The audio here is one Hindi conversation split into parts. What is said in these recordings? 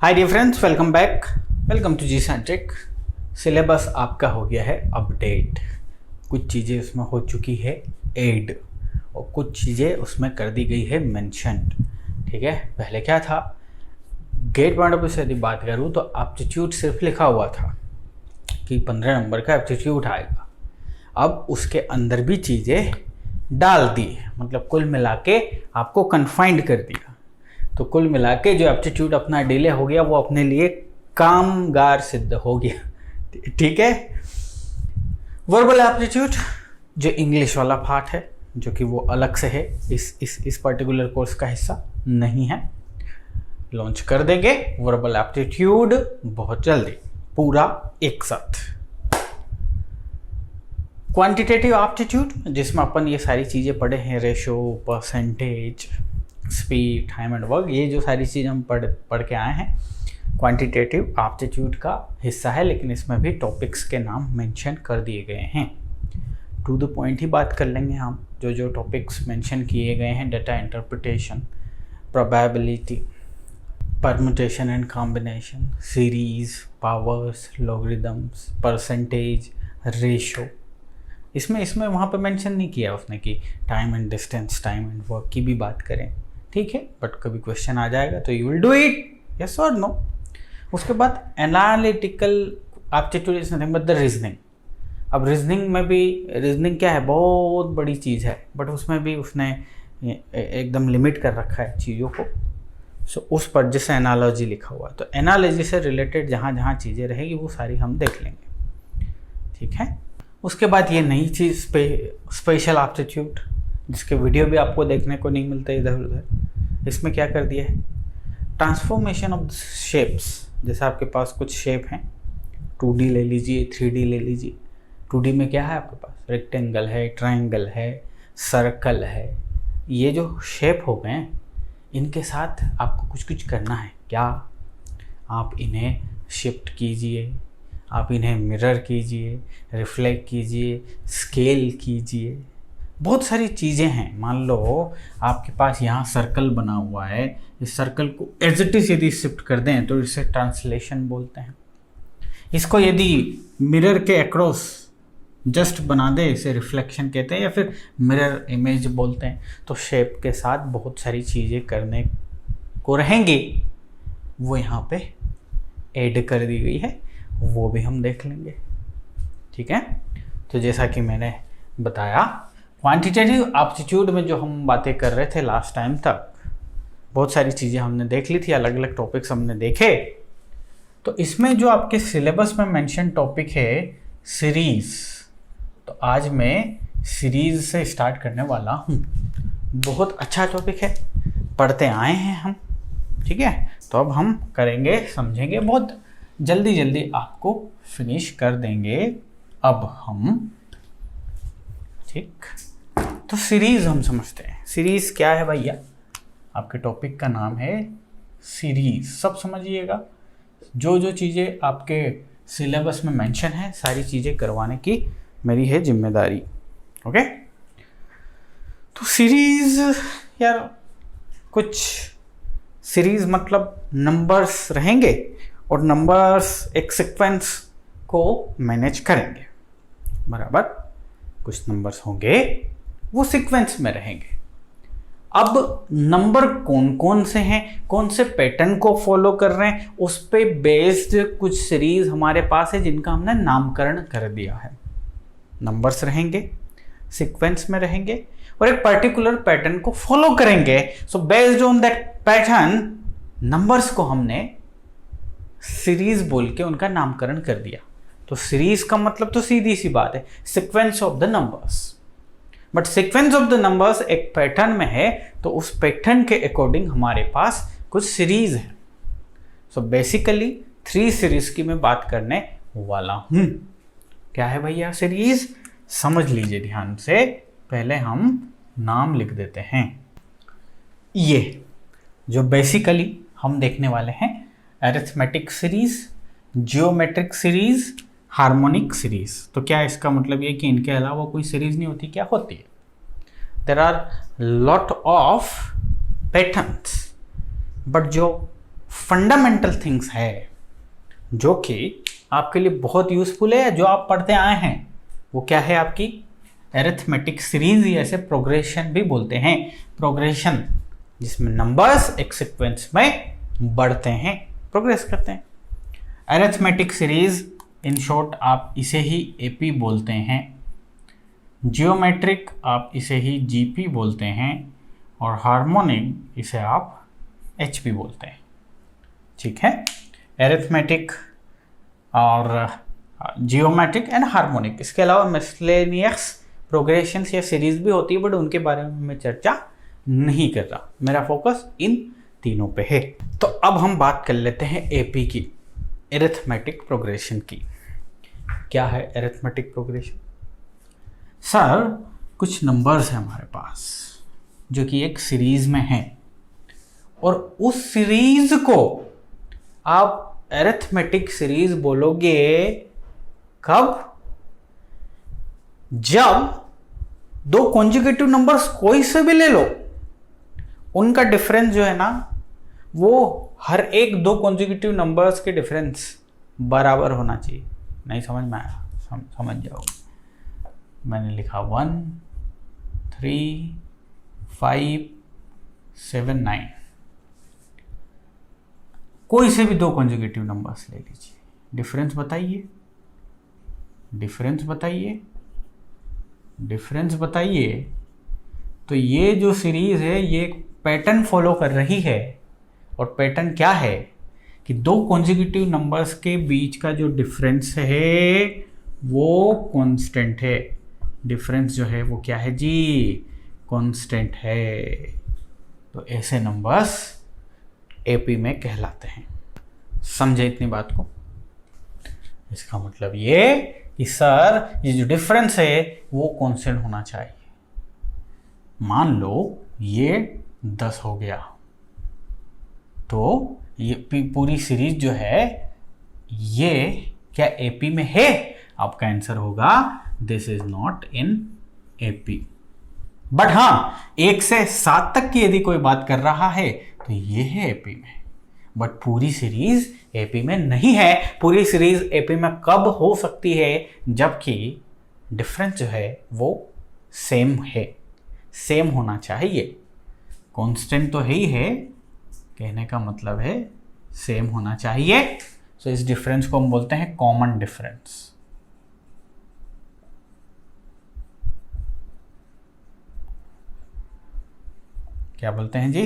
Hi dear friends, welcome back. Welcome to G centric. Syllabus आपका हो गया है अपडेट। कुछ चीज़ें उसमें हो चुकी है ऐड और कुछ चीज़ें उसमें कर दी गई है मेंशन। ठीक है, पहले क्या था, गेट पॉइंट ऑफ व्यू से यदि बात करूँ तो एप्टीट्यूड सिर्फ लिखा हुआ था कि 15 नंबर का एप्टीट्यूड आएगा। अब उसके अंदर भी चीज़ें डाल दी, मतलब कुल मिला के आपको कन्फाइंड कर दिया। तो कुल मिला के जो एप्टीट्यूड अपना डिले हो गया वो अपने लिए कामगार सिद्ध हो गया। ठीक है, वर्बल एप्टीट्यूड जो इंग्लिश वाला पार्ट है, जो कि वो अलग से है, इस पर्टिकुलर कोर्स का हिस्सा नहीं है। लॉन्च कर देंगे वर्बल एप्टीट्यूड बहुत जल्दी, पूरा एक साथ। क्वांटिटेटिव एप्टीट्यूड जिसमें अपन ये सारी चीज़ें पढ़े हैं, ratio, percentage, speed, time and work, ये जो सारी चीज़ हम पढ़ के आए हैं क्वांटिटेटिव एप्टीट्यूड का हिस्सा है, लेकिन इसमें भी टॉपिक्स के नाम मेंशन कर दिए गए हैं। टू द पॉइंट ही बात कर लेंगे हम। जो टॉपिक्स मेंशन किए गए हैं, data interpretation, probability, permutation and combination, series, powers, logarithms, percentage, ratio, इसमें वहाँ पे मेंशन नहीं किया उसने कि time and distance, time and work की भी बात करें। ठीक है, बट कभी क्वेश्चन आ जाएगा तो you will do it, yes और नो। उसके बाद analytical aptitude is nothing but the reasoning. अब रीजनिंग में भी, रीजनिंग क्या है, बहुत बड़ी चीज़ है, बट उसमें भी उसने एकदम लिमिट कर रखा है चीज़ों को। सो उस पर जैसे एनालॉजी लिखा हुआ है, तो एनालॉजी से रिलेटेड जहाँ जहाँ चीज़ें रहेगी वो सारी हम देख लेंगे। ठीक है, उसके बाद ये नई चीज़ स्पेशल एप्टीट्यूड, जिसके वीडियो भी आपको देखने को नहीं मिलते इधर उधर। इसमें क्या कर दिया है, ट्रांसफॉर्मेशन ऑफ शेप्स। जैसे आपके पास कुछ शेप हैं, 2D ले लीजिए, 3D ले लीजिए। 2D में क्या है आपके पास, रेक्टेंगल है, ट्रायंगल है, सर्कल है। ये जो शेप हो गए इनके साथ आपको कुछ कुछ करना है। क्या, आप इन्हें शिफ्ट कीजिए, आप इन्हें मिरर कीजिए, रिफ्लेक्ट कीजिए, स्केल कीजिए, बहुत सारी चीज़ें हैं। मान लो आपके पास यहाँ सर्कल बना हुआ है, इस सर्कल को एज इट इज यदि शिफ्ट कर दें तो इसे ट्रांसलेशन बोलते हैं। इसको यदि मिरर के अक्रॉस जस्ट बना दे, इसे रिफ्लेक्शन कहते हैं, या फिर मिरर इमेज बोलते हैं। तो शेप के साथ बहुत सारी चीज़ें करने को रहेंगी, वो यहाँ पे ऐड कर दी गई है, वो भी हम देख लेंगे। ठीक है, तो जैसा कि मैंने बताया, क्वांटिटेटिव एप्टीट्यूड में जो हम बातें कर रहे थे लास्ट टाइम तक, बहुत सारी चीज़ें हमने देख ली थी, अलग अलग टॉपिक्स हमने देखे। तो इसमें जो आपके सिलेबस में मेंशन टॉपिक है सीरीज, तो आज मैं सीरीज से स्टार्ट करने वाला हूँ। बहुत अच्छा टॉपिक है, पढ़ते आए हैं हम। ठीक है, तो अब हम करेंगे, समझेंगे, बहुत जल्दी जल्दी आपको फिनिश कर देंगे अब हम। ठीक, तो सीरीज हम समझते हैं। सीरीज क्या है भैया, आपके टॉपिक का नाम है सीरीज। सब समझिएगा, जो चीज़ें आपके सिलेबस में मेंशन है सारी चीज़ें करवाने की मेरी है जिम्मेदारी। ओके, तो सीरीज यार, कुछ सीरीज मतलब नंबर्स रहेंगे और नंबर्स एक सीक्वेंस को मैनेज करेंगे, बराबर। कुछ नंबर्स होंगे वो सीक्वेंस में रहेंगे। अब नंबर कौन कौन से हैं, कौन से पैटर्न को फॉलो कर रहे हैं, उस पे बेस्ड कुछ सीरीज हमारे पास है जिनका हमने नामकरण कर दिया है। नंबर्स रहेंगे, सीक्वेंस में रहेंगे और एक पर्टिकुलर पैटर्न को फॉलो करेंगे। So based on that pattern numbers को हमने सीरीज बोल के उनका नामकरण कर दिया। तो सीरीज का मतलब तो सीधी सी बात है, sequence of the numbers. But sequence of the numbers एक पैटर्न में है, तो उस पैटर्न के अकॉर्डिंग हमारे पास कुछ सीरीज है। सो बेसिकली 3 सीरीज की मैं बात करने वाला हूं। क्या है भैया सीरीज, समझ लीजिए ध्यान से। पहले हम नाम लिख देते हैं। ये जो बेसिकली हम देखने वाले हैं, arithmetic series, geometric series, harmonic series. तो क्या इसका मतलब ये कि इनके अलावा कोई सीरीज नहीं होती? क्या होती है? There are lot of patterns, but जो फंडामेंटल थिंग्स है जो कि आपके लिए बहुत यूजफुल है, जो आप पढ़ते आए हैं। वो क्या है? आपकी एरिथमेटिक सीरीज, या ऐसे प्रोग्रेशन भी बोलते हैं। प्रोग्रेशन जिसमें नंबर्स एक सीक्वेंस में बढ़ते हैं, प्रोग्रेस करते हैं। एरिथमेटिक सीरीज इन शॉर्ट आप इसे ही एपी बोलते हैं। जियोमेट्रिक आप इसे ही जीपी बोलते हैं, और हार्मोनिक इसे आप एचपी बोलते हैं। ठीक है, एरिथमेटिक और जियोमेट्रिक एंड हार्मोनिक। इसके अलावा मिसलेनियस प्रोग्रेशंस या सीरीज भी होती है, बट उनके बारे में मैं चर्चा नहीं कर रहा। मेरा फोकस इन तीनों पे है। तो अब हम बात कर लेते हैं एपी की, एरिथमेटिक प्रोग्रेशन की। क्या है एरिथमेटिक प्रोग्रेशन? सर, कुछ नंबर्स हैं हमारे पास जो कि एक सीरीज में हैं, और उस सीरीज को आप एरिथमेटिक सीरीज बोलोगे कब? जब दो कॉन्जुगेटिव नंबर्स कोई से भी ले लो, उनका डिफरेंस जो है ना, वो हर एक दो कॉन्जुगेटिव नंबर्स के डिफरेंस बराबर होना चाहिए। नहीं समझ में आया? समझ जाओ। मैंने लिखा 1 3 5 7 9, कोई से भी दो कॉन्जुगेटिव नंबर्स ले लीजिए, डिफरेंस बताइए, डिफरेंस बताइए, डिफरेंस बताइए। तो ये जो सीरीज है ये एक पैटर्न फॉलो कर रही है, और पैटर्न क्या है कि दो कॉन्जुगेटिव नंबर्स के बीच का जो डिफरेंस है वो कांस्टेंट है। डिफरेंस जो है वो क्या है जी? कांस्टेंट है। तो ऐसे नंबर्स एपी में कहलाते हैं। समझे इतनी बात को? इसका मतलब ये कि सर ये जो डिफरेंस है वो कांस्टेंट होना चाहिए। मान लो ये 10 हो गया, तो ये पूरी सीरीज जो है ये क्या एपी में है? आपका आंसर होगा this is not in AP. But हाँ, 1 से 7 तक की यदि कोई बात कर रहा है तो ये है एपी में, बट पूरी सीरीज एपी में नहीं है। पूरी सीरीज एपी में कब हो सकती है? जबकि डिफरेंस जो है वो सेम है, सेम होना चाहिए। कांस्टेंट तो है ही है, कहने का मतलब है सेम होना चाहिए। सो इस डिफरेंस को हम बोलते हैं कॉमन डिफरेंस। क्या बोलते हैं जी?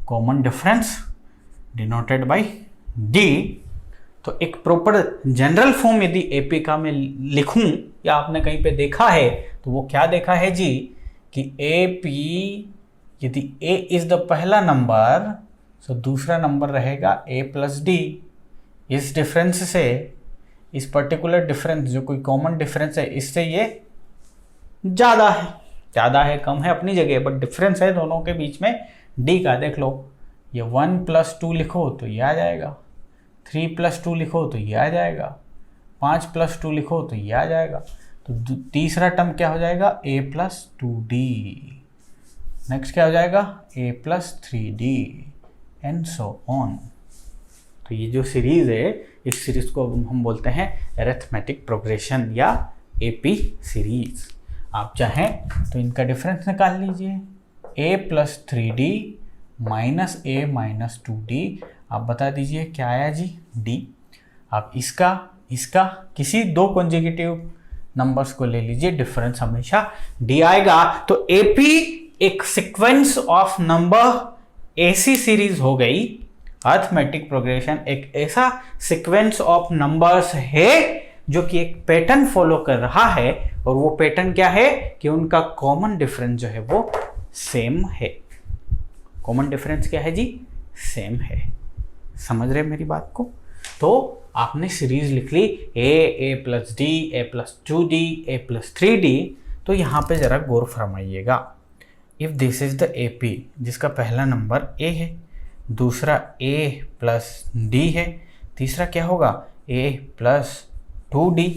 Common difference denoted by D. तो एक प्रॉपर जनरल फॉर्म यदि एपी का मैं लिखूं, या आपने कहीं पे देखा है, तो वो क्या देखा है जी कि एपी, यदि ए इज द पहला नंबर, तो दूसरा नंबर रहेगा a प्लस डी। इस डिफरेंस से, इस पर्टिकुलर डिफरेंस जो कोई कॉमन डिफरेंस है, इससे ये ज़्यादा है, ज़्यादा है कम है अपनी जगह, बट डिफरेंस है दोनों के बीच में डी का। देख लो, ये 1 + 2 लिखो तो ये आ जाएगा, 3 + 2 लिखो तो ये आ जाएगा, 5 + 2 लिखो तो ये आ जाएगा। तो तीसरा टर्म क्या हो जाएगा? a + 2d। नेक्स्ट क्या हो जाएगा? a + 3d and so on. तो ये जो सीरीज है, इस सीरीज को हम बोलते हैं एरिथमेटिक प्रोग्रेशन या एपी सीरीज। आप चाहें तो इनका डिफरेंस निकाल लीजिए, a + 3d - a - 2d। आप बता दीजिए क्या आया जी? d। आप इसका किसी दो कॉन्जुगेटिव नंबर्स को ले लीजिए, डिफरेंस हमेशा d आएगा। तो एपी एक सीक्वेंस ऑफ नंबर ऐसी सीरीज हो गई। अरिथमेटिक प्रोग्रेशन एक ऐसा सीक्वेंस ऑफ नंबर्स है जो कि एक पैटर्न फॉलो कर रहा है, और वो पैटर्न क्या है कि उनका कॉमन डिफरेंस जो है वो सेम है। कॉमन डिफरेंस क्या है जी? सेम है। समझ रहे मेरी बात को? तो आपने सीरीज लिख ली a + d, a + 2d, a + 3d। तो यहाँ पे जरा गौर फरमाइएगा। If this is the AP, जिसका पहला नंबर a है, दूसरा a + d है, तीसरा क्या होगा? a + 2d।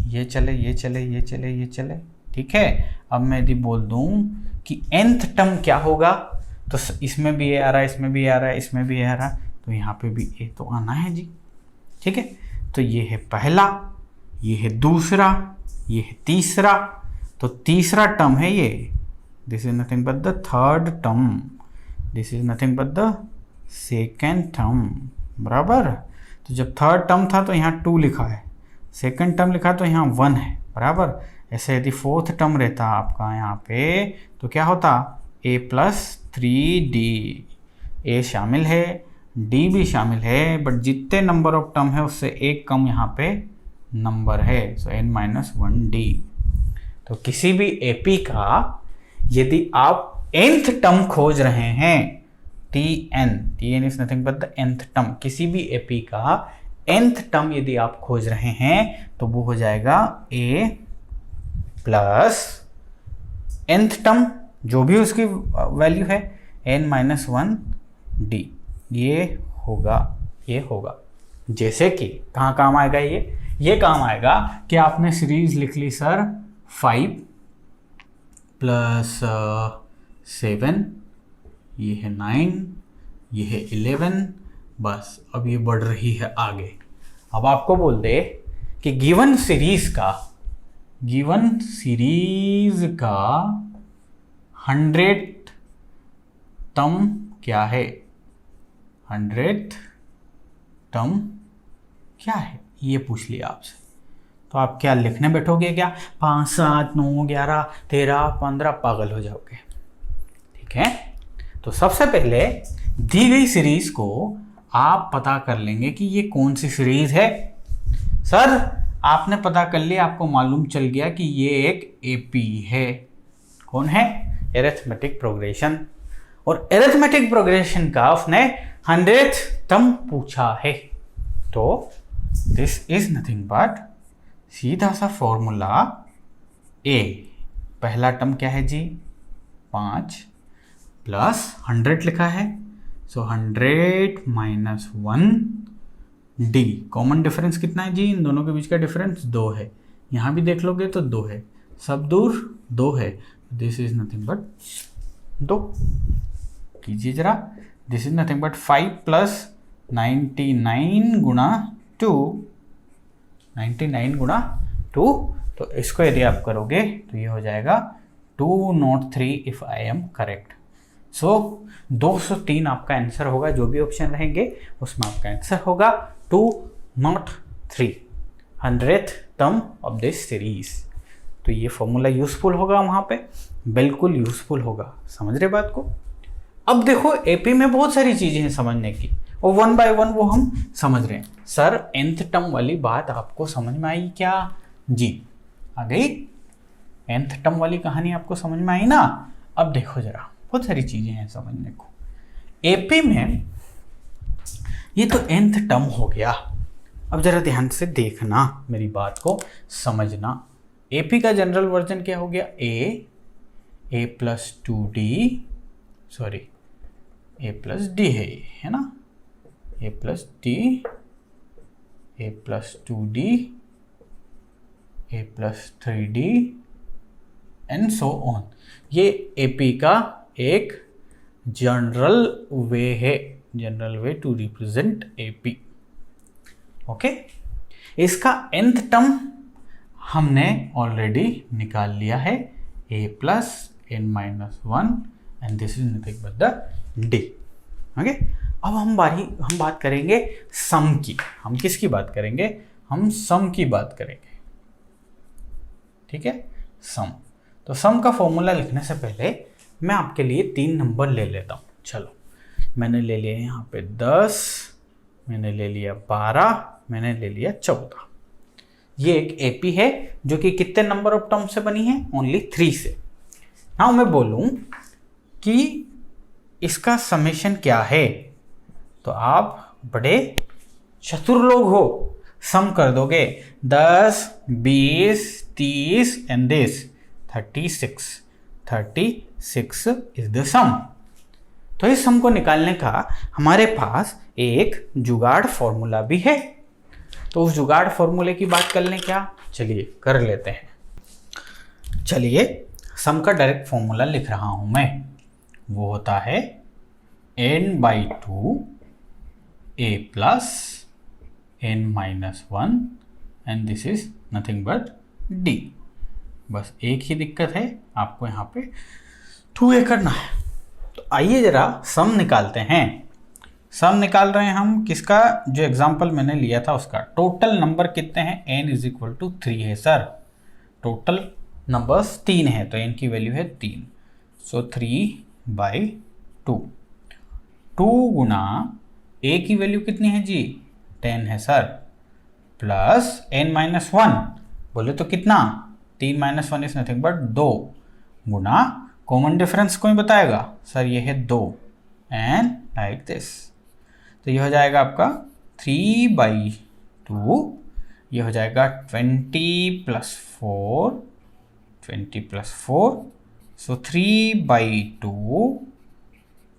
ये चले, ये चले, ये चले, ये चले, ठीक है। अब मैं यदि बोल दूं कि nth टर्म क्या होगा, तो इसमें भी a आ रहा है, इसमें भी आ रहा है, इसमें भी a आ रहा है, तो यहाँ पे भी ए तो आना है जी। ठीक है, तो ये है पहला, ये है दूसरा, ये है तीसरा। तो तीसरा टर्म है ये, this is nothing but the third term, this is nothing but the second term, बराबर। तो जब थर्ड टर्म था तो यहाँ 2 लिखा है, सेकेंड टर्म लिखा तो यहाँ 1 है, बराबर। ऐसे यदि फोर्थ टर्म रहता आपका यहाँ पे तो क्या होता, a प्लस 3d, a शामिल है, d भी शामिल है, बट जितने नंबर ऑफ टर्म है उससे एक कम यहाँ पे नंबर है, सो n-1d। तो किसी भी AP का यदि आप nth टर्म खोज रहे हैं, tn is nothing but the nth term, किसी भी AP का nth टर्म यदि आप खोज रहे हैं तो वो हो जाएगा a प्लस nth टर्म जो भी उसकी वैल्यू है n-1d, ये होगा। जैसे कि कहाँ काम आएगा ये काम आएगा कि आपने सीरीज लिख ली सर 5 प्लस 7, ये है 9, ये है 11, बस अब ये बढ़ रही है आगे। अब आपको बोल दे कि गिवन सीरीज का 100th टर्म क्या है, 100th टर्म क्या है, ये पूछ लिया आपसे। तो आप क्या लिखने बैठोगे, क्या 5, 7, 9, 11, 13, 15, पागल हो जाओगे। ठीक है, तो सबसे पहले दी गई सीरीज को आप पता कर लेंगे कि ये कौन सी सीरीज है। सर आपने पता कर लिया, आपको मालूम चल गया कि ये एक AP है। कौन है, एरिथमेटिक प्रोग्रेशन। और एरिथमेटिक प्रोग्रेशन का उसने 100th टर्म पूछा है। तो दिस इज नथिंग बट सीधा सा फॉर्मूला A, पहला टर्म क्या है जी 5 प्लस 100 लिखा है, सो 100 माइनस 1d। कॉमन डिफरेंस कितना है जी, इन दोनों के बीच का डिफरेंस 2 है, यहाँ भी देख लोगे तो 2 है, सब दूर 2 है, दिस इज नथिंग बट 2 कीजिए जरा, this is nothing but 5 plus 99 गुणा 2, 99 गुणा 2, तो इसको यदि आप करोगे तो ये हो जाएगा 203 इफ आई एम करेक्ट। सो 203 आपका आंसर होगा, जो भी ऑप्शन रहेंगे उसमें आपका आंसर होगा 203, 100th term of this series. तो ये फॉर्मूला यूजफुल होगा वहां पे, बिल्कुल यूजफुल होगा, समझ रहे बात को। अब देखो AP में बहुत सारी चीजें हैं समझने की, और 1 by 1 वो हम समझ रहे हैं। सर nth टर्म वाली बात आपको समझ में आई क्या जी, आ गई nth टर्म वाली कहानी आपको समझ में आई ना। अब देखो जरा, बहुत सारी चीजें हैं समझने को। AP में ये तो nth टर्म हो गया, अब जरा ध्यान से देखना, मेरी बात को समझना। AP का जनरल वर्जन क्या हो गया, a plus 2d, sorry a plus d है ना, a plus d, a plus 2d, a plus 3d and so on. ये AP का एक जनरल वे है, general way to represent AP। Okay, इसका nth टर्म हमने ऑलरेडी निकाल लिया है, a plus n-1 and this is nothing but the d। Okay, अब हम बात करेंगे सम की। हम किसकी बात करेंगे, हम सम की बात करेंगे। ठीक है, सम। तो सम का फॉर्मूला लिखने से पहले मैं आपके लिए 3 नंबर ले लेता हूँ। चलो, मैंने ले लिया यहाँ पे 10, मैंने ले लिया 12, मैंने ले लिया 14। ये एक AP है जो कि कितने नंबर ऑफ टर्म से बनी है, ओनली 3 से। नाउ मैं बोलूं कि इसका समेशन क्या है, तो आप बड़े चतुर लोग हो, सम कर दोगे 10, 20, 30 एंड दिस 36 इज द सम। तो इस सम को निकालने का हमारे पास एक जुगाड़ फॉर्मूला भी है। तो उस जुगाड़ फॉर्मूले की बात कर लें क्या, चलिए कर लेते हैं। चलिए सम का डायरेक्ट फॉर्मूला लिख रहा हूं मैं, वो होता है n/2 a plus n minus 1 and this is nothing but d। बस एक ही दिक्कत है, आपको यहाँ पे 2a करना है। तो आइए जरा सम निकालते हैं। सम निकाल रहे हैं हम किसका, जो एग्जाम्पल मैंने लिया था उसका। टोटल नंबर कितने हैं, n इज इक्वल टू 3 है सर। टोटल नंबर्स 3 है तो n की वैल्यू है 3। सो 3/2। 2 गुना a की वैल्यू कितनी है जी, 10 है सर, प्लस n माइनस 1 बोले तो कितना, 3 minus 1 is nothing but 2 Guna common difference कोई बताएगा सर, ये है 2 एंड लाइक दिस। तो ये हो जाएगा आपका 3/2, ये हो जाएगा 20 + 4, 20 + 4, सो 3/2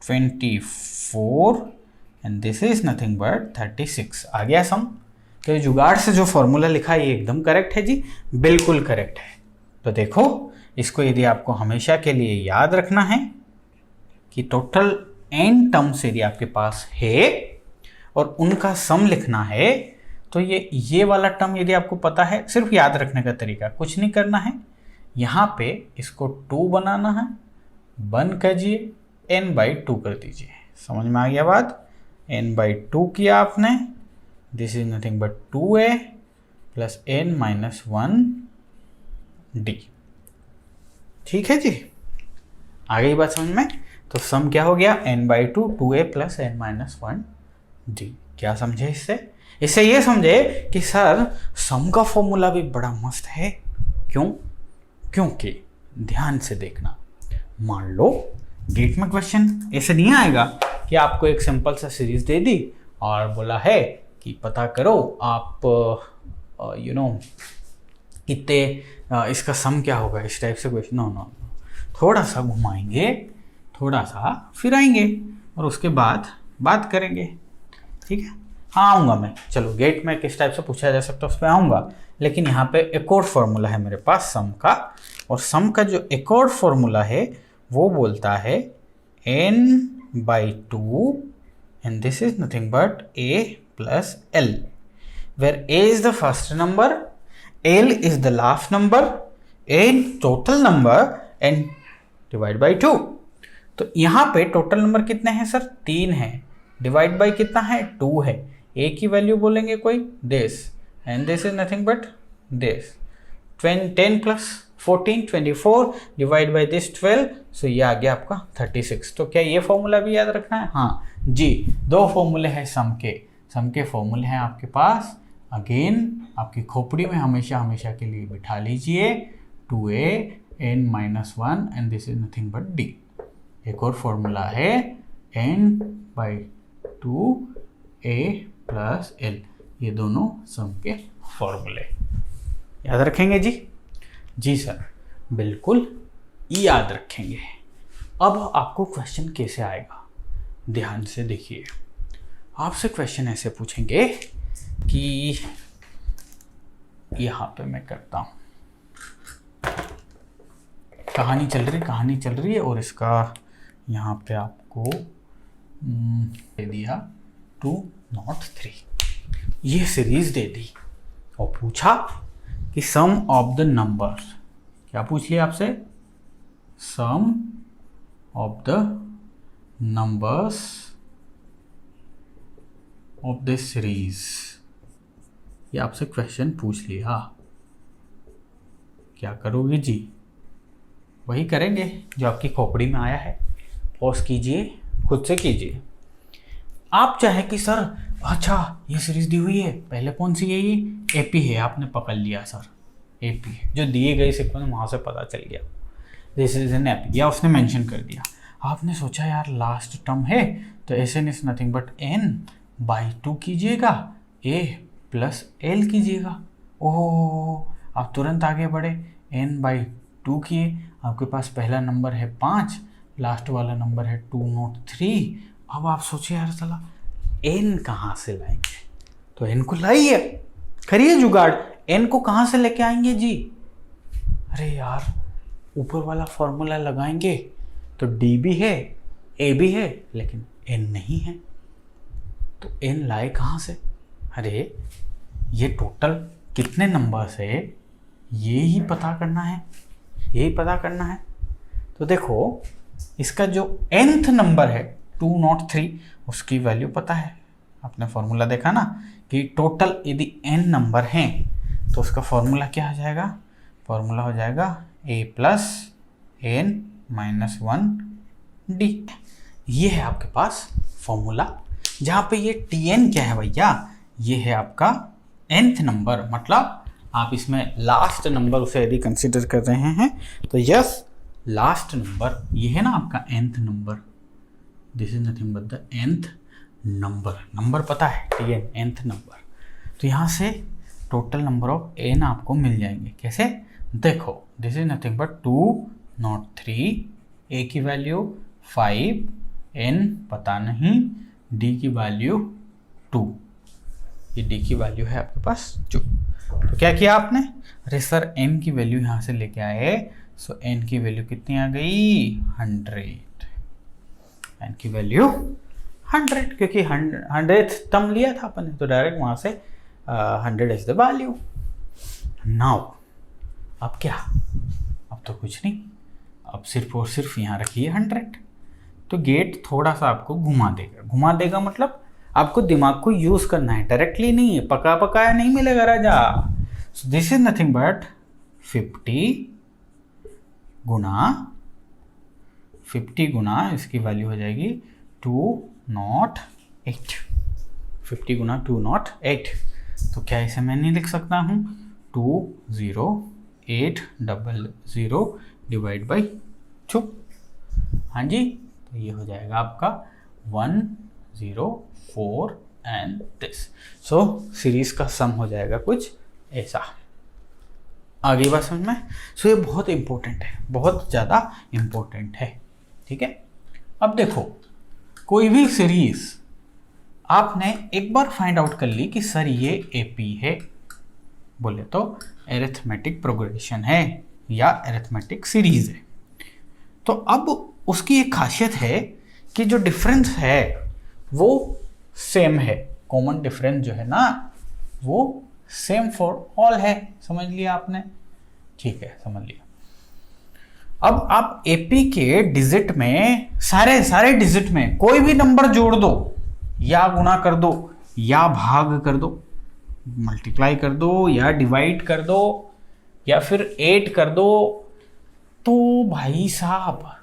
24 and this is nothing but 36। आ गया सम। तो जुगाड़ से जो फॉर्मूला लिखा है ये एकदम करेक्ट है जी, बिल्कुल करेक्ट है। तो देखो इसको यदि आपको हमेशा के लिए याद रखना है कि टोटल n टर्म्स यदि आपके पास है और उनका सम लिखना है, तो ये वाला टर्म यदि आपको पता है, सिर्फ याद रखने का तरीका, कुछ नहीं करना है, यहाँ पे इसको 2 बनाना है, बन कीजिए, n/2 कर दीजिए। समझ में आ गया बात, n/2 किया आपने, this is nothing but 2a plus n minus 1d। ठीक है जी, आ गई बात समझ में। तो सम क्या हो गया, n/2 2a plus n minus 1d। क्या समझे इससे, इससे ये समझे कि सर सम का फॉर्मूला भी बड़ा मस्त है। क्यों, क्योंकि ध्यान से देखना, मान लो गेट में क्वेश्चन ऐसे नहीं आएगा कि आपको एक सिंपल सा सीरीज दे दी और बोला है कि पता करो आप कितने इसका सम क्या होगा, इस टाइप से क्वेश्चन। नो, थोड़ा सा घुमाएंगे, थोड़ा सा फिराएंगे और उसके बाद बात करेंगे। ठीक है, हाँ आऊँगा मैं, चलो गेट में किस टाइप से पूछा जा सकता है उस पर आऊँगा, लेकिन यहाँ पे एक और फॉर्मूला है मेरे पास सम का, और सम का जो एक और फॉर्मूला है वो बोलता है n/2 and this is nothing but a plus l, where a is the first number, l is the last number, and total number and divide by 2। तो यहाँ पे टोटल नंबर कितने हैं सर, 3 है, डिवाइड बाई कितना है, 2 है, a की वैल्यू बोलेंगे कोई this, and this is nothing but this, 10 + 14 24 divide by this 12, सो ये आ गया आपका 36। तो क्या ये फॉर्मूला भी याद रखना है, हाँ जी, 2 फॉर्मूले हैं सम के फॉर्मूले हैं आपके पास। अगेन आपकी खोपड़ी में हमेशा के लिए बिठा लीजिए, 2a n minus 1 and this is nothing but d। एक और फॉर्मूला है n/2 a प्लस l, ये दोनों सम के फॉर्मूले याद रखेंगे जी सर, बिल्कुल याद रखेंगे। अब आपको क्वेश्चन कैसे आएगा, ध्यान से देखिए। आपसे क्वेश्चन ऐसे पूछेंगे कि यहाँ पे मैं करता हूँ, कहानी चल रही है और इसका यहाँ पे आपको दे दिया 203, ये सीरीज दे दी और पूछा कि सम ऑफ द नंबर्स, क्या पूछ लिया आपसे, sum of the numbers of this series, ये आपसे क्वेश्चन पूछ लिया। क्या करोगे जी, वही करेंगे जो आपकी खोपड़ी में आया है। पॉज कीजिए, खुद से कीजिए। आप चाहे कि सर अच्छा ये सीरीज दी हुई है, पहले कौन सी है, ये एपी है, आपने पकड़ लिया सर एपी है, जो दिए गए सीक्वेंस वहाँ से पता चल गया दिस इज एन एपी, या उसने मेंशन कर दिया। आपने सोचा यार लास्ट टर्म है तो N is nothing but n/2 कीजिएगा, a प्लस l कीजिएगा। ओह आप तुरंत आगे बढ़े, n/2 किए, आपके पास पहला नंबर है 5, लास्ट वाला नंबर है 203। अब आप सोचिए यार चला n कहाँ से लाएंगे, तो n को लाइए, करिए जुगाड़, n को कहाँ से लेके आएंगे जी, अरे यार ऊपर वाला फॉर्मूला लगाएंगे तो d भी है a भी है लेकिन n नहीं है, तो n लाए कहाँ से? अरे ये टोटल कितने नंबर्स है ये ही पता करना है, यही पता करना है। तो देखो इसका जो nth नंबर है 203, उसकी वैल्यू पता है, आपने फॉर्मूला देखा ना कि टोटल यदि n नंबर हैं तो उसका फॉर्मूला क्या हो जाएगा? फॉर्मूला हो जाएगा a plus n minus 1d। ये है आपके पास फॉर्मूला, जहाँ पे ये tn क्या है भैया? ये है आपका nth नंबर, मतलब आप इसमें लास्ट नंबर उसे यदि कंसिडर कर रहे हैं तो यस लास्ट नंबर ये है ना आपका nth number, this is nothing but the nth number. Number पता है tn, nth नंबर। तो यहाँ से टोटल नंबर ऑफ n आपको मिल जाएंगे। कैसे? देखो this is nothing but 203, a की वैल्यू 5, n पता नहीं, d की वैल्यू 2, ये d की वैल्यू है आपके पास 2। तो क्या किया आपने? अरे सर n की वैल्यू यहाँ से लेके आए, सो n की वैल्यू कितनी आ गई? 100। n की वैल्यू 100, क्योंकि 100th टर्म लिया था अपन ने, तो डायरेक्ट वहाँ से 100 इज द वैल्यू। नाउ अब क्या? अब तो कुछ नहीं, अब सिर्फ और सिर्फ यहाँ रखिए 100। तो गेट थोड़ा सा आपको घुमा देगा, घुमा देगा मतलब आपको दिमाग को यूज करना है, डायरेक्टली नहीं है, पका पकाया नहीं मिलेगा राजा। So this is nothing but 50 गुना इसकी वैल्यू हो जाएगी 208। 50 गुना 208। तो क्या इसे मैं नहीं लिख सकता हूँ? 20800 डिवाइड बाई 2। हाँ जी, तो ये हो जाएगा आपका 104 एंड दिस। सो सीरीज का सम हो जाएगा कुछ ऐसा। आगे बात समझ में? सो ये बहुत इंपॉर्टेंट है, बहुत ज़्यादा इंपॉर्टेंट है। ठीक है, अब देखो कोई भी सीरीज आपने एक बार फाइंड आउट कर ली कि सर ये एपी है, बोले तो एरिथमेटिक प्रोग्रेशन है या एरिथमेटिक सीरीज है, तो अब उसकी एक खासियत है कि जो डिफरेंस है वो सेम है। कॉमन डिफरेंस जो है ना वो सेम फॉर ऑल है। समझ लिया आपने? ठीक है, समझ लिया। अब आप एपी के डिजिट में सारे डिजिट में कोई भी नंबर जोड़ दो, या गुणा कर दो, या भाग कर दो, मल्टीप्लाई कर दो, या डिवाइड कर दो, या फिर ऐड कर दो, तो भाई साहब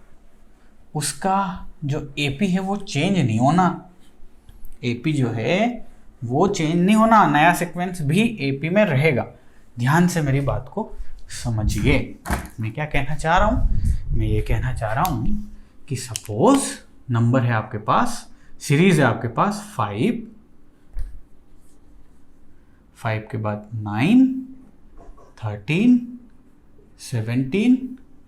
उसका जो एपी है वो चेंज नहीं होना। एपी जो है वो चेंज नहीं होना, नया सीक्वेंस भी एपी में रहेगा। ध्यान से मेरी बात को समझिए। मैं क्या कहना चाह रहा हूँ? मैं ये कहना चाह रहा हूँ कि सपोज नंबर है आपके पास, सीरीज है आपके पास 5 के बाद 9, 13, 17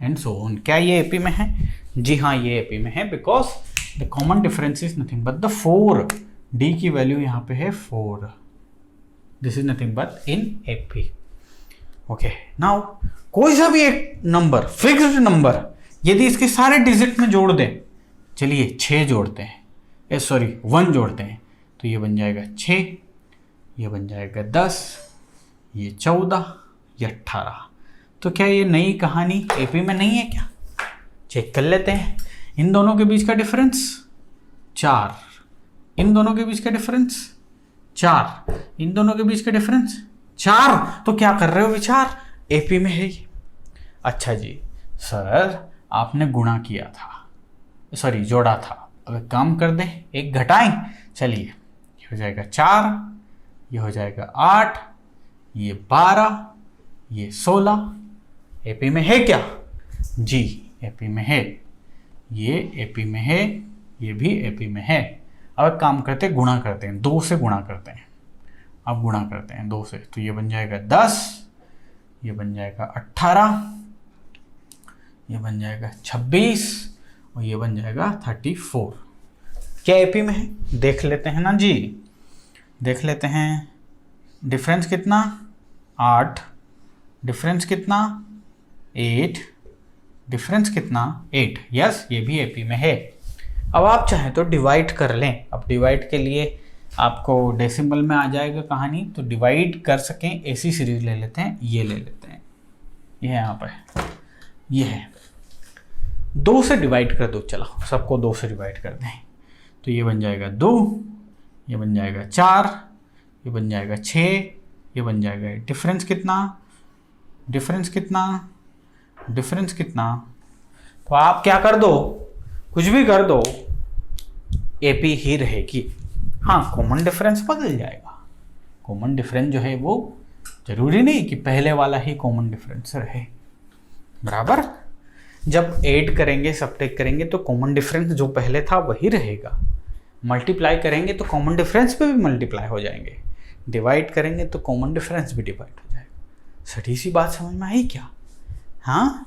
एंड सो ऑन। क्या ये एपी में है? जी हाँ, ये एपी में है, because the common difference is nothing but the 4। D की वैल्यू यहाँ पे है 4। This is nothing but in AP. Okay, now कोई सा भी एक नंबर, फिक्स्ड नंबर, यदि इसके सारे डिजिट में जोड़ दें, चलिए 6 जोड़ते हैं, 1 जोड़ते हैं, तो ये बन जाएगा 6, ये बन जाएगा 10, ये 14, ये 18। तो क्या ये नई कहानी एपी में नहीं है क्या? चेक कर लेते हैं। इन दोनों के बीच का डिफरेंस 4, इन दोनों के बीच का डिफरेंस 4, इन दोनों के बीच का डिफरेंस 4। तो क्या कर रहे हो विचार? एपी में है ये। अच्छा जी सर, आपने गुणा किया था, सॉरी जोड़ा था, अगर काम कर दें, एक घटाएं, चलिए ये हो जाएगा 4, ये हो जाएगा 8, ये 12, ये 16। एपी में है क्या? जी एपी में है, ये एपी में है, ये भी एपी में है। अब काम करते हैं, गुणा करते हैं, 2 से गुणा करते हैं। अब गुणा करते हैं 2 से, तो ये बन जाएगा 10, ये बन जाएगा 18, ये बन जाएगा 26 और ये बन जाएगा 34। क्या एपी में है? देख लेते हैं ना जी, देख लेते हैं। डिफरेंस कितना? 8, डिफरेंस कितना? 8, डिफरेंस कितना? 8। यस, ये भी एपी में है। अब आप चाहें तो डिवाइड कर लें। अब डिवाइड के लिए आपको डेसिमल में आ जाएगा कहानी, तो डिवाइड कर सकें ऐसी सीरीज ले लेते हैं, ये ले लेते हैं, ये है यहाँ पर, ये है 2 से डिवाइड कर दो, चलो सबको 2 से डिवाइड कर दें, तो ये बन जाएगा 2, ये बन जाएगा 4, ये बन जाएगा 6, ये बन जाएगा, डिफरेंस कितना, डिफरेंस कितना, डिफरेंस कितना, तो आप क्या कर दो, कुछ भी कर दो, एपी ही रहेगी। हाँ, कॉमन डिफरेंस बदल जाएगा, कॉमन डिफरेंस जो है वो जरूरी नहीं कि पहले वाला ही कॉमन डिफरेंस रहे, बराबर। जब ऐड करेंगे, सब्ट्रैक्ट करेंगे तो कॉमन डिफरेंस जो पहले था वही रहेगा, मल्टीप्लाई करेंगे तो कॉमन डिफरेंस पे भी मल्टीप्लाई हो जाएंगे, डिवाइड करेंगे तो कॉमन डिफरेंस भी डिवाइड हो जाएगा। सही सी बात समझ में आई क्या? हाँ,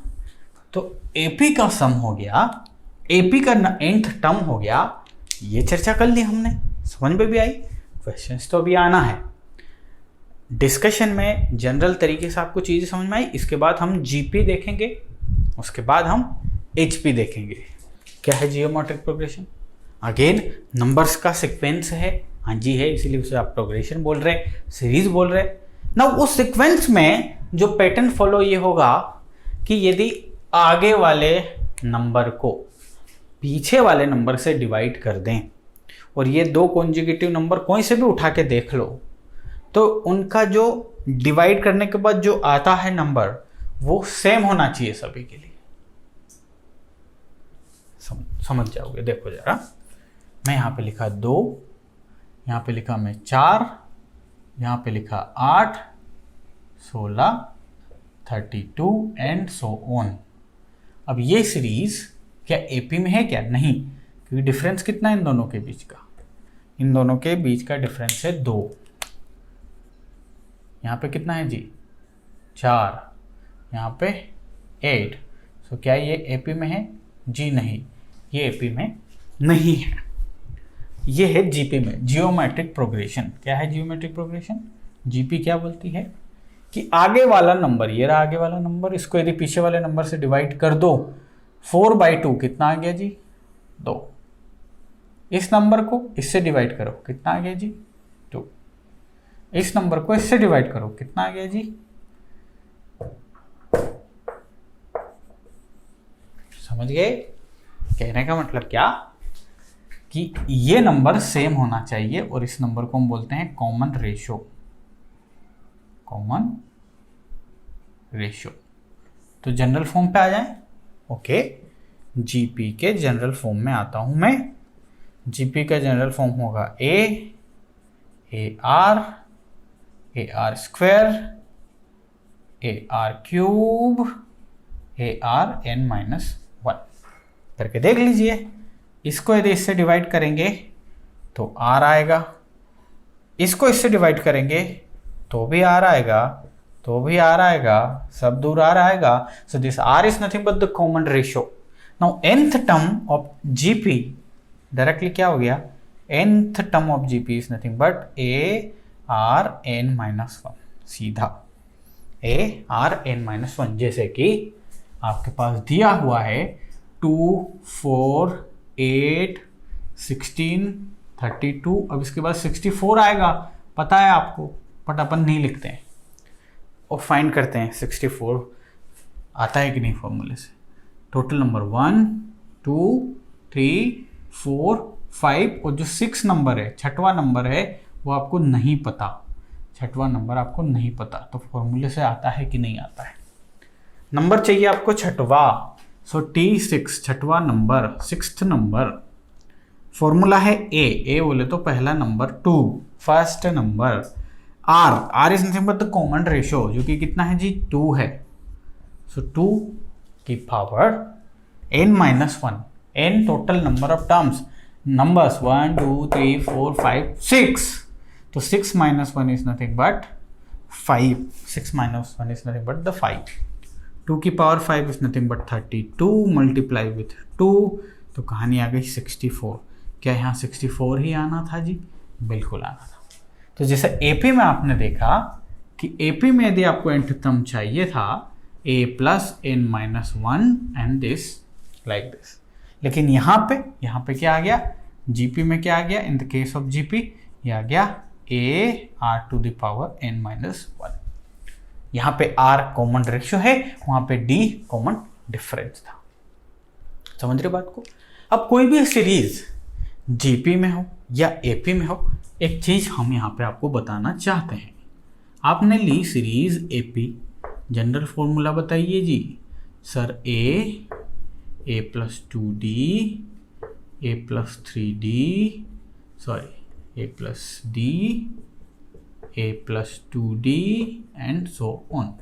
तो एपी का सम हो गया, एपी का nth टर्म हो गया, ये चर्चा कर ली हमने, समझ में भी आई। क्वेश्चंस तो अभी आना है, डिस्कशन में जनरल तरीके से आपको चीज़ें समझ में आई। इसके बाद हम जीपी देखेंगे, उसके बाद हम एचपी देखेंगे। क्या है जियोमेट्रिक प्रोग्रेशन? अगेन नंबर्स का सीक्वेंस है, हाँ जी है, इसीलिए उसे आप प्रोग्रेशन बोल रहे, सीरीज बोल रहे ना। उस सीक्वेंस में जो पैटर्न फॉलो ये होगा कि यदि आगे वाले नंबर को पीछे वाले नंबर से डिवाइड कर दें, और ये 2 कॉन्जिक्यूटिव नंबर कोई से भी उठा के देख लो, तो उनका जो डिवाइड करने के बाद जो आता है नंबर वो सेम होना चाहिए सभी के लिए। समझ जाओगे, देखो जरा, मैं यहाँ पे लिखा 2, यहाँ पे लिखा मैं 4, यहाँ पे लिखा 8, 16, 32 एंड सो ऑन। अब ये सीरीज क्या एपी में है? क्या नहीं, क्योंकि डिफरेंस कितना है इन दोनों के बीच का, इन दोनों के बीच का डिफरेंस है 2। यहाँ पे कितना है जी? 4, यहाँ पे 8। सो क्या ये एपी में है? जी नहीं, ये एपी में नहीं है, ये है जीपी में, जियोमेट्रिक प्रोग्रेशन। क्या है जियोमेट्रिक प्रोग्रेशन? जीपी क्या बोलती है कि आगे वाला नंबर, ये रहा आगे वाला नंबर, इसको यदि पीछे वाले नंबर से डिवाइड कर दो, 4/2 कितना आ गया जी? 2। इस नंबर को इससे डिवाइड करो, कितना आ गया जी? 2। इस नंबर को इससे डिवाइड करो, कितना आ गया जी? समझ गए? कहने का मतलब क्या कि ये नंबर सेम होना चाहिए, और इस नंबर को हम बोलते हैं कॉमन रेशो, कॉमन रेशो। तो जनरल फॉर्म पे आ जाए। ओके, जीपी के जनरल फॉर्म में आता हूं मैं। जीपी का जनरल फॉर्म होगा A R square, A R cube, A R n-1 करके देख लीजिए। इसको यदि इससे डिवाइड करेंगे तो r आएगा, इसको इससे डिवाइड करेंगे तो भी r आएगा, तो भी r आएगा, सब दूर r आएगा। So this r is nothing but the common ratio. Now nth term of GP directly क्या हो गया? nth term of GP is nothing but ARn-1, सीधा ARn-1। जैसे कि आपके पास दिया हुआ है 2, 4, 8, 16, 32। अब इसके बाद 64 आएगा, पता है आपको, बट अपन नहीं लिखते हैं और फाइंड करते हैं 64 आता है कि नहीं फॉर्मूले से। टोटल नंबर 1, 2, 3, 4, 5 और जो 6 नंबर है, 6वां नंबर है, वो आपको नहीं पता, 6वां नंबर आपको नहीं पता, तो फॉर्मूले से आता है कि नहीं आता है। नंबर चाहिए आपको 6वां, सो T6 6वां नंबर, 6th नंबर। फॉर्मूला है ए बोले तो पहला number, 2 first number, R is nothing but the common ratio, जो कि कितना है जी? 2 है। सो 2 की power n-1, n total number of terms, numbers 1, 2, 3, 4, 5, 6। तो 6 - 1 is nothing but 5, 6 - 1 is nothing but the 5। 2 की power 5 is nothing but 32 multiply with 2, तो कहानी आ गई 64। क्या यहाँ 64 ही आना था जी? बिल्कुल आना था। तो जैसे एपी में आपने देखा कि एपी में यदि आपको nth टर्म चाहिए था a + n-1 and this like this, लेकिन यहाँ पे क्या आ गया? जीपी में क्या आ गया? In the case of GP ये आ गया AR⁴ यहाँ पे R कॉमन रेशियो है, वहाँ पे D कॉमन डिफरेंस था। समझ रहे बात को? अब कोई भी सीरीज जीपी में हो या एपी में हो, एक चीज हम यहाँ पे आपको बताना चाहते हैं। आपने ली सीरीज एपी, जनरल फॉर्मूला बताइए जी। Sir a plus 2d, a plus 3d, sorry a plus d, a plus 2d and so on.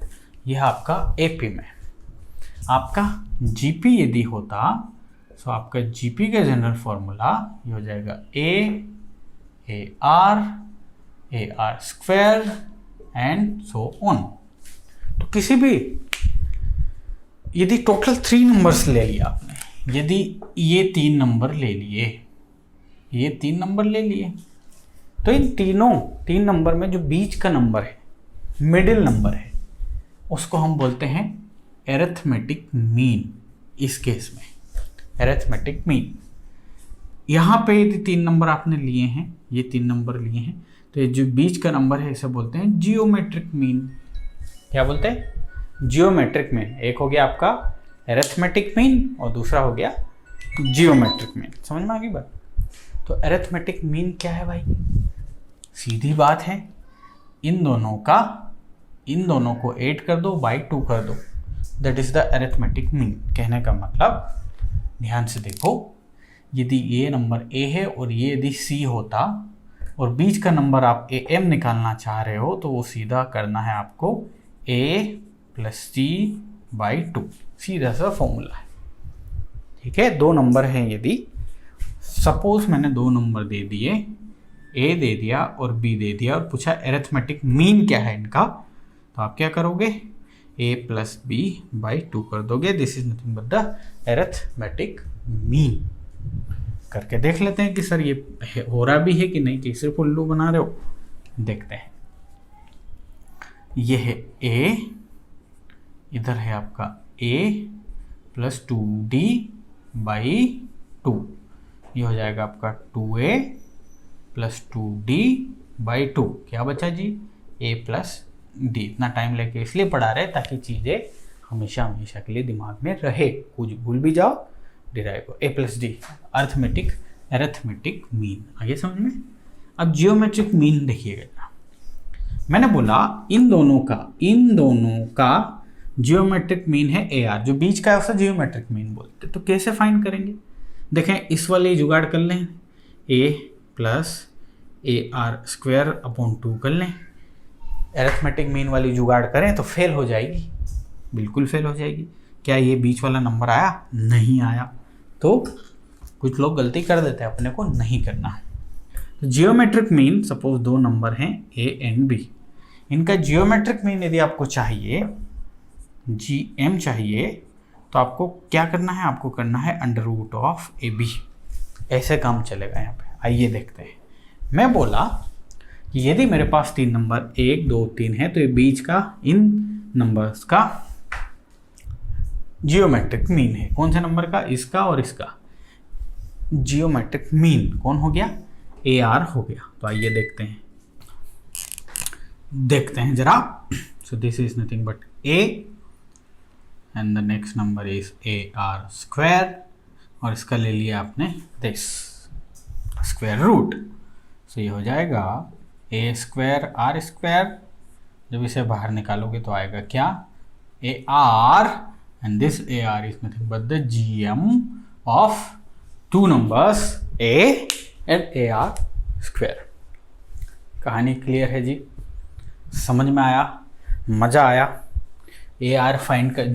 यह आपका एपी में। आपका जीपी यदि होता तो आपका जीपी का जनरल फॉर्मूला ये हो जाएगा AR² एंड सो ऑन। तो किसी भी यदि टोटल 3 नंबर्स ले लिया आपने, यदि ये 3 नंबर ले लिए, ये 3 नंबर ले लिए, तो इन 3 नंबर में जो बीच का नंबर है, मिडिल नंबर है, उसको हम बोलते हैं एरिथमेटिक मीन। इस केस में एरिथमेटिक मीन। यहाँ पे यदि 3 नंबर आपने लिए हैं, ये 3 नंबर लिए हैं, तो ये जो बीच का नंबर है इसे बोलते हैं जियोमेट्रिक मीन। क्या बोलते हैं? Geometric mean. एक हो गया आपका एरिथमेटिक मीन और दूसरा हो गया जियोमेट्रिक मीन। समझ में आ गई बात? तो एरिथमेटिक मीन क्या है भाई? सीधी बात है, इन दोनों को 8 कर दो, बाई 2 कर दो, that is the arithmetic mean. कहने का मतलब, ध्यान से देखो, यदि ये नंबर a है और ये यदि c होता और बीच का नंबर आप am निकालना चाह रहे हो, तो वो सीधा करना है आपको a प्लस c बाई 2। सीधा सा फॉर्मूला है। ठीक है, 2 नंबर हैं। यदि सपोज मैंने 2 नंबर दे दिए, a दे दिया और b दे दिया, और पूछा एरिथमेटिक मीन क्या है इनका, तो आप क्या करोगे? a प्लस b बाई 2 कर दोगे। This is nothing but the arithmetic mean. करके देख लेते हैं कि सर ये हो रहा भी है कि नहीं, कि सिर्फ उल्लू बना रहे हो। देखते हैं। ये है a, इधर है आपका a प्लस 2d बाई 2, ये हो जाएगा आपका 2a प्लस 2d बाई 2। क्या बचा जी? a plus d। इतना टाइम लेके इसलिए पढ़ा रहे ताकि चीज़ें हमेशा के लिए दिमाग में रहे, कुछ भूल भी जाओ derive. a plus D arithmetic mean. आगे समझ में? अब जियोमेट्रिक मीन देखिएगा। मैंने बोला इन दोनों का जियोमेट्रिक मीन है AR, जो बीच का है उसे जियोमेट्रिक मीन बोलते। तो कैसे फाइंड करेंगे? देखें, इस वाले जुगाड़ कर लें, a प्लस AR² अपॉन 2 कर लें। एरिथमेटिक मीन वाली जुगाड़ करें तो फेल हो जाएगी, बिल्कुल फेल हो जाएगी। क्या ये बीच वाला नंबर आया? नहीं आया। तो कुछ लोग गलती कर देते हैं, अपने को नहीं करना। तो जियोमेट्रिक मीन, सपोज 2 नंबर हैं a एंड b, इनका जियोमेट्रिक मीन यदि आपको चाहिए, GM चाहिए, तो आपको क्या करना है? आपको करना है √AB। ऐसे काम चलेगा यहाँ पे। आइए देखते हैं। मैं बोला कि यदि मेरे पास 3 नंबर 1, 2, 3 है, तो ये बीच का इन नंबर्स का जियोमेट्रिक मीन है। कौन से नंबर का? इसका और इसका। जियोमेट्रिक मीन कौन हो गया? AR हो गया। तो आइए देखते हैं जरा। सो this is nothing but a and the next number is AR², और इसका ले लिया आपने दिस स्क्वायर रूट। सो ये हो जाएगा A²R²। जब इसे बाहर निकालोगे तो आएगा क्या? AR, and this AR is nothing but the GM of 2 numbers A and AR²। कहानी क्लियर है जी? समझ में आया? मज़ा आया? AR फाइंड कर,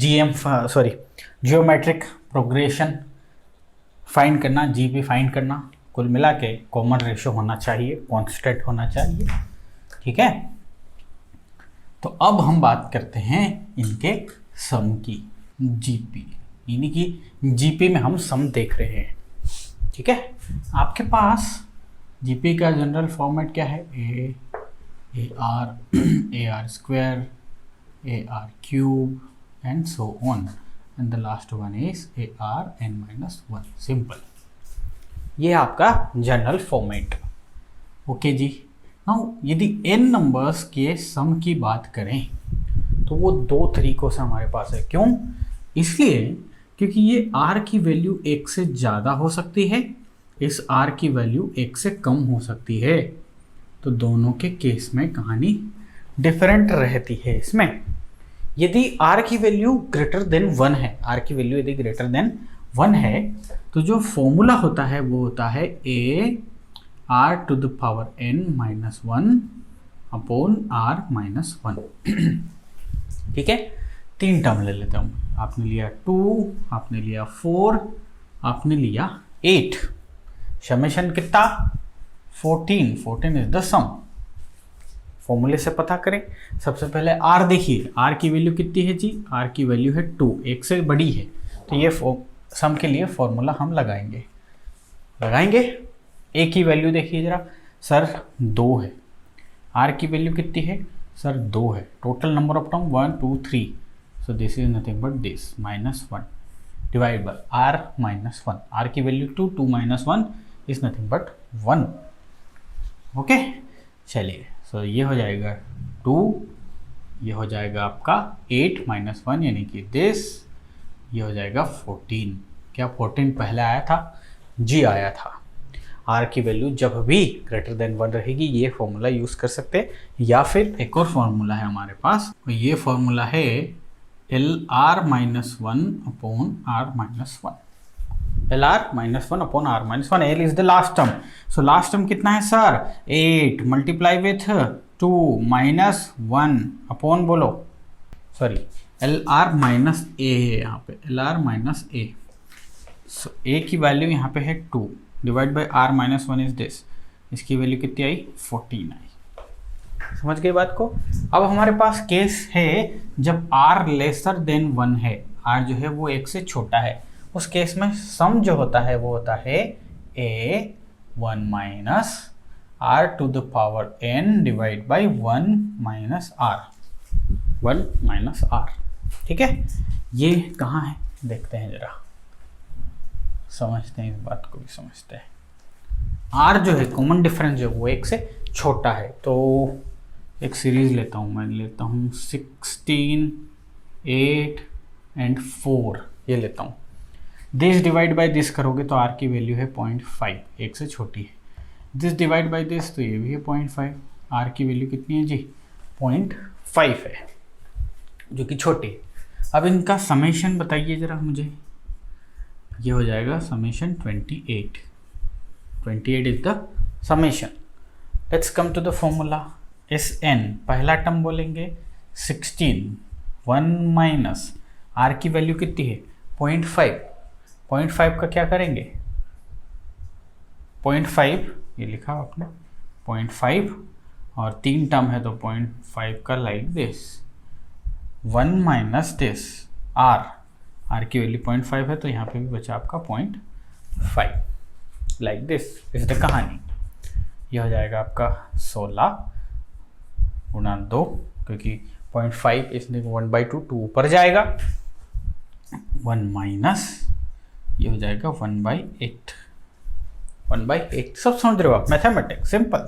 जियोमेट्रिक प्रोग्रेशन फाइंड करना, GP फाइंड करना, कुल मिला के कॉमन रेशियो होना चाहिए, कांस्टेंट होना चाहिए। ठीक है, तो अब हम बात करते हैं इनके सम की, GP, यानी कि GP में हम सम देख रहे हैं। ठीक है, आपके पास GP का जनरल फॉर्मेट क्या है? AR, AR², AR³ and so on, and the last one is ARn-1। Simple, ये आपका जनरल फॉर्मेट। ओके जी। नाउ यदि n नंबर्स के सम की बात करें तो वो दो तरीकों से हमारे पास है। क्यों? इसलिए क्योंकि ये r की वैल्यू 1 से ज़्यादा हो सकती है, इस r की वैल्यू 1 से कम हो सकती है। तो दोनों के केस में कहानी डिफरेंट रहती है। इसमें यदि r की वैल्यू ग्रेटर देन 1 है, r की वैल्यू यदि ग्रेटर देन 1 है, तो जो फॉर्मूला होता है वो होता है a r to the power n minus 1 upon r minus 1। ठीक है, 3 टर्म ले लेता हूँ। आपने लिया 2, आपने लिया 4, आपने लिया 8। समेशन कितना? 14 इज द सम। फॉर्मूले से पता करें। सबसे पहले r देखिए, r की वैल्यू कितनी है जी? r की वैल्यू है 2, 1 से बड़ी है। तो ये सम के लिए फॉर्मूला हम लगाएंगे। a की वैल्यू देखिए जरा सर, 2 है। r की वैल्यू कितनी है सर? 2 है। Total number of term 1 2 3, so this is nothing but this minus 1 divide by r minus 1। r की value 2 minus 1 is nothing but 1। Okay, चलिए, सो ये हो जाएगा 2, ये हो जाएगा आपका 8 माइनस 1 यानी कि दिस, ये हो जाएगा 14। क्या 14 पहले आया था? जी आया था। r की वैल्यू जब भी ग्रेटर देन 1 रहेगी ये फॉर्मूला यूज़ कर सकते हैं, या फिर एक और फॉर्मूला है हमारे पास, ये फॉर्मूला है LR minus 1 upon R minus 1। LR minus 1 upon R minus 1। L is the last term. So last term कितना है sir? 8 multiply with 2 minus 1 upon, बोलो सॉरी, LR माइनस A है यहाँ पे, LR minus A। So A की वैल्यू यहाँ पे है 2 divide by R minus 1 is this. इसकी वैल्यू कितनी आई? 14 आई। समझ गए बात को? अब हमारे पास केस है जब R लेसर देन 1 है, R जो है वो 1 से छोटा है। उस केस में सम जो होता है वो होता है a1 minus r to the power n divide by 1 minus r, 1 minus r। ठीक है, ये कहाँ है देखते हैं जरा, समझते हैं इस बात को भी समझते हैं। r जो है कॉमन डिफरेंस जो वो 1 से छोटा है, तो एक सीरीज लेता हूँ, मैं लेता हूँ 16, 8 एंड 4, ये लेता हूँ। दिस डिवाइड बाय दिस करोगे तो r की वैल्यू है 0.5, 1 से छोटी है। दिस डिवाइड बाय दिस तो ये भी है 0.5, r की वैल्यू कितनी है जी? 0.5 है, जो कि छोटी है। अब इनका समेशन बताइए जरा मुझे। ये हो जाएगा summation 28, 28 is the summation. Let's come to the formula. Sn पहला टर्म बोलेंगे 16, 1 माइनस r की वैल्यू कितनी है? 0.5, 0.5 का क्या करेंगे? 0.5 ये लिखा आपने, 0.5 और 3 टर्म है तो 0.5 का like this, 1 minus this r की वैल्यू 0.5 है तो यहाँ पे भी बचा आपका 0.5, लाइक दिस इज द कहानी। ये हो जाएगा आपका 16 गुणा 2, क्योंकि 0.5 इसमें 1/2 2 ऊपर जाएगा, 1 माइनस ये हो जाएगा 1/8, 1/8। सब समझ रहे हो आप? Mathematics simple.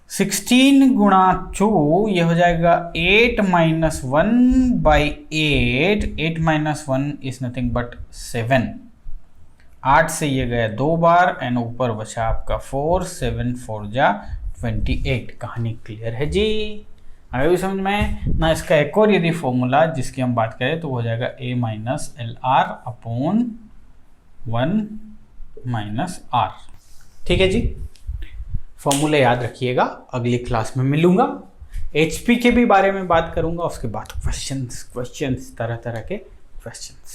16 गुणा 2 ये हो जाएगा 8 minus 1/8, 8 minus 1 is nothing but 7। 8 से ये गया 2 बार एंड ऊपर बचा आपका 4, 7 4 जा 28। कहानी क्लियर है जी? आगे भी समझ में ना? इसका एक और यदि फॉर्मूला जिसकी हम बात करें तो हो जाएगा a minus LR upon 1 minus R। ठीक है जी, फॉर्मूला याद रखिएगा। अगली क्लास में मिलूंगा, HP के भी बारे में बात करूंगा, उसके बाद क्वेश्चंस तरह तरह के क्वेश्चंस।